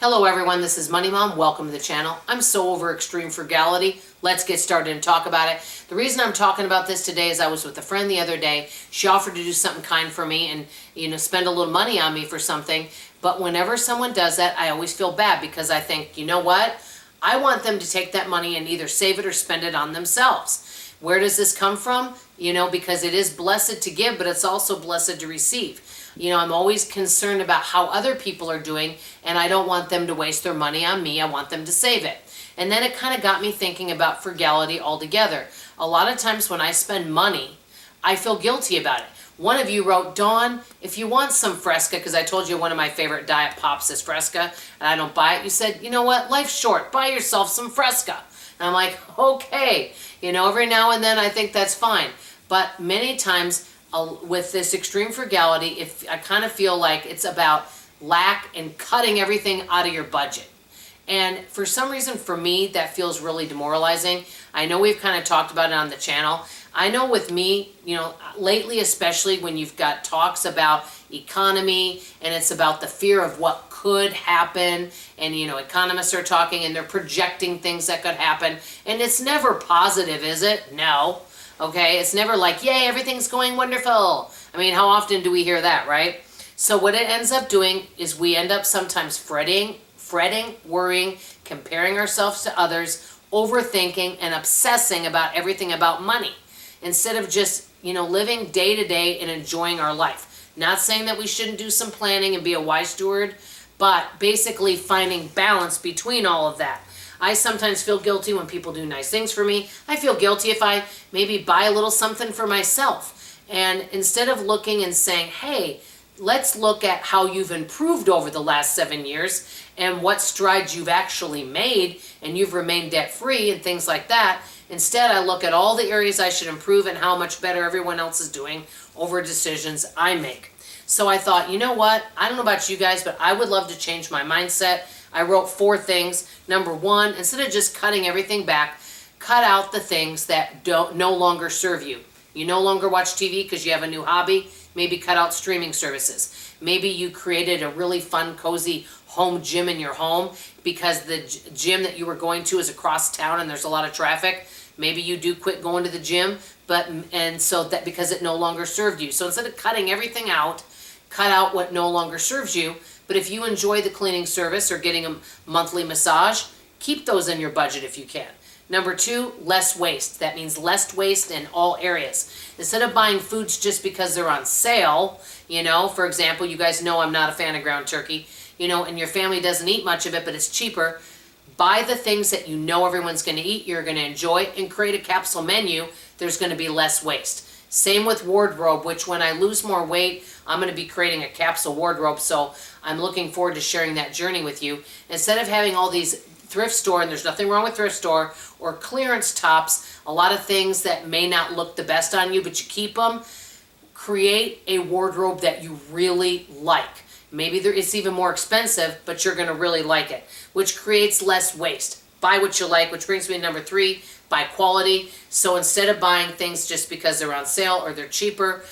Hello everyone, this is Money Mom. Welcome to the channel. I'm so over extreme frugality. Let's get started and talk about it. The reason I'm talking about this today is I was with a friend the other day. She offered to do something kind for me and spend a little money on me for something. But whenever someone does that, I always feel bad because I think, you know what? I want them to take that money and either save it or spend it on themselves. Where does this come from? Because it is blessed to give, but it's also blessed to receive. I'm always concerned about how other people are doing, and I don't want them to waste their money on me. I want them to save it. And then it kind of got me thinking about frugality altogether. A lot of times when I spend money, I feel guilty about it. One of you wrote, Dawn, if you want some Fresca, because I told you one of my favorite diet pops is Fresca, and I don't buy it, you said, you know what, life's short, buy yourself some Fresca. And I'm like, okay, every now and then I think that's fine. But many times with this extreme frugality, I kind of feel like it's about lack and cutting everything out of your budget. And for some reason, for me, that feels really demoralizing. I know we've kind of talked about it on the channel. I know with me, lately, especially when you've got talks about economy and it's about the fear of what could happen, and economists are talking and they're projecting things that could happen, and it's never positive, is it? No. Okay, it's never like, yay, everything's going wonderful. I mean, how often do we hear that, right? So what it ends up doing is we end up sometimes fretting, worrying, comparing ourselves to others, overthinking, and obsessing about everything about money, instead of just, living day to day and enjoying our life. Not saying that we shouldn't do some planning and be a wise steward, but basically finding balance between all of that. I sometimes feel guilty when people do nice things for me. I feel guilty if I maybe buy a little something for myself. And instead of looking and saying, hey, let's look at how you've improved over the last 7 years and what strides you've actually made, and you've remained debt-free and things like that. Instead, I look at all the areas I should improve and how much better everyone else is doing over decisions I make. So I thought, you know what? I don't know about you guys, but I would love to change my mindset. I wrote 4 things. Number 1, instead of just cutting everything back, cut out the things that no longer serve you. You no longer watch TV because you have a new hobby. Maybe cut out streaming services. Maybe you created a really fun, cozy home gym in your home because the gym that you were going to is across town and there's a lot of traffic. Maybe you do quit going to the gym, because it no longer served you. So instead of cutting everything out, cut out what no longer serves you. But if you enjoy the cleaning service or getting a monthly massage, keep those in your budget if you can. Number 2, less waste. That means less waste in all areas. Instead of buying foods just because they're on sale, for example, you guys know I'm not a fan of ground turkey, and your family doesn't eat much of it, but it's cheaper. Buy the things that everyone's going to eat, you're going to enjoy, and create a capsule menu. There's going to be less waste. Same with wardrobe, which when I lose more weight, I'm going to be creating a capsule wardrobe, so I'm looking forward to sharing that journey with you. Instead of having all these thrift store, and there's nothing wrong with thrift store, or clearance tops, a lot of things that may not look the best on you, but you keep them, create a wardrobe that you really like. Maybe it's even more expensive, but you're going to really like it, which creates less waste. Buy what you like, which brings me to number 3, buy quality. So instead of buying things just because they're on sale or they're cheaper,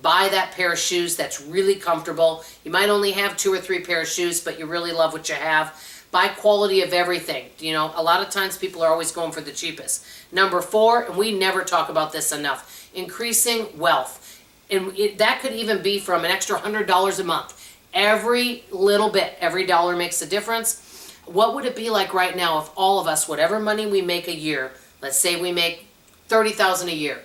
buy that pair of shoes that's really comfortable. You might only have 2 or 3 pair of shoes, but you really love what you have. Buy quality of everything. A lot of times people are always going for the cheapest. Number 4, and we never talk about this enough, increasing wealth. And that could even be from an extra $100 a month. Every little bit, every dollar makes a difference. What would it be like right now if all of us, whatever money we make a year, let's say we make $30,000 a year,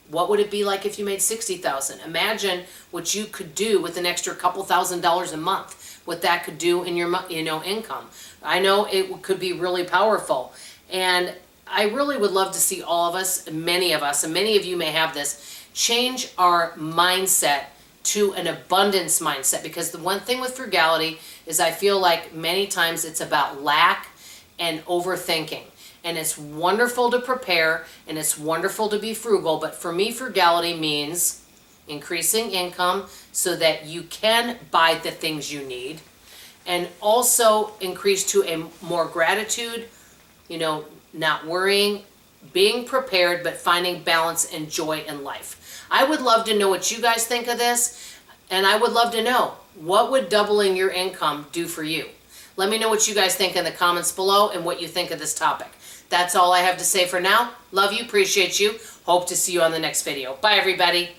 what would it be like if you made $60,000? Imagine what you could do with an extra couple $1,000s a month, what that could do in your income. I know it could be really powerful. And I really would love to see all of us, and many of you may have this, change our mindset to an abundance mindset. Because the one thing with frugality is I feel like many times it's about lack and overthinking. And it's wonderful to prepare and it's wonderful to be frugal, but for me, frugality means increasing income so that you can buy the things you need, and also increase to a more gratitude, not worrying, being prepared, but finding balance and joy in life. I would love to know what you guys think of this, and I would love to know, what would doubling your income do for you? Let me know what you guys think in the comments below and what you think of this topic. That's all I have to say for now. Love you, appreciate you. Hope to see you on the next video. Bye, everybody.